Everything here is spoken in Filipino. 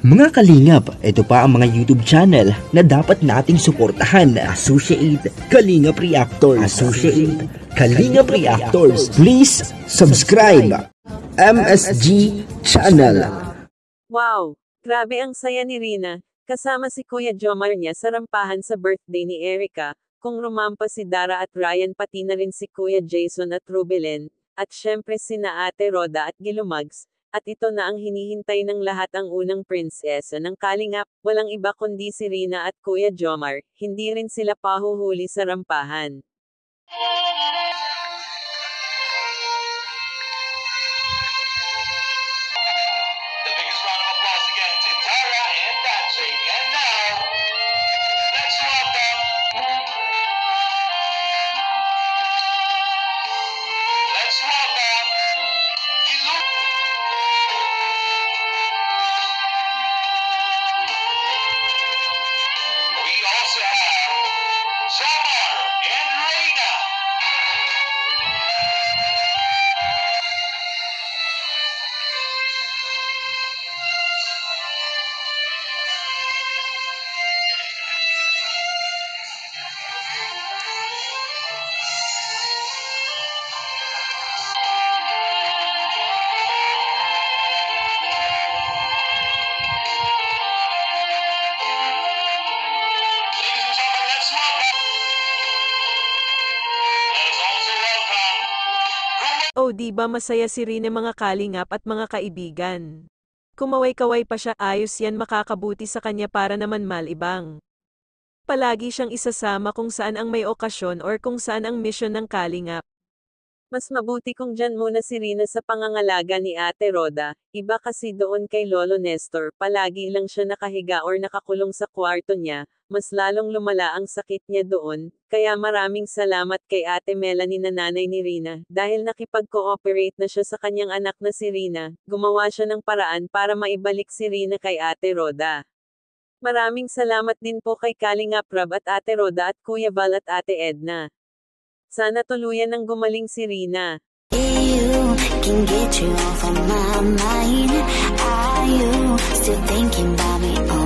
Mga kalingap, ito pa ang mga YouTube channel na dapat nating suportahan. Associate Kalingap Reactors. Please subscribe. MSG Channel. Wow! Grabe ang saya ni Rina, kasama si Kuya Jomar niya sa rampahan sa birthday ni Erica, kung rumampa si Dara at Ryan pati na rin si Kuya Jason at Rubelen, at syempre sina Ate Roda at Gilumags. At ito na ang hinihintay ng lahat, ang unang prinsesa ng Kalingap, walang iba kundi si Rina at Kuya Jomar, hindi rin sila pahuhuli sa rampahan. The biggest round of applause again to Dara and Patrick. And now, let's welcome Gilu. We also have Jomar and Reina. Oh, di ba masaya si Rina, mga kalingap at mga kaibigan? Kumaway-kaway pa siya, ayos yan, makakabuti sa kanya para naman malibang. Palagi siyang isasama kung saan ang may okasyon or kung saan ang mission ng kalingap. Mas mabuti kung dyan muna si Rina sa pangangalaga ni Ate Roda, iba kasi doon kay Lolo Nestor, palagi lang siya nakahiga or nakakulong sa kwarto niya, mas lalong lumala ang sakit niya doon, kaya maraming salamat kay Ate Melanie na nanay ni Rina, dahil nakipag-cooperate na siya sa kanyang anak na si Rina, gumawa siya ng paraan para maibalik si Rina kay Ate Roda. Maraming salamat din po kay Kalingap Rab at Ate Roda at Kuya Val at Ate Edna. Sana tuluyan ng gumaling si Rina. You can get you off of my mind. Are you still thinking about me?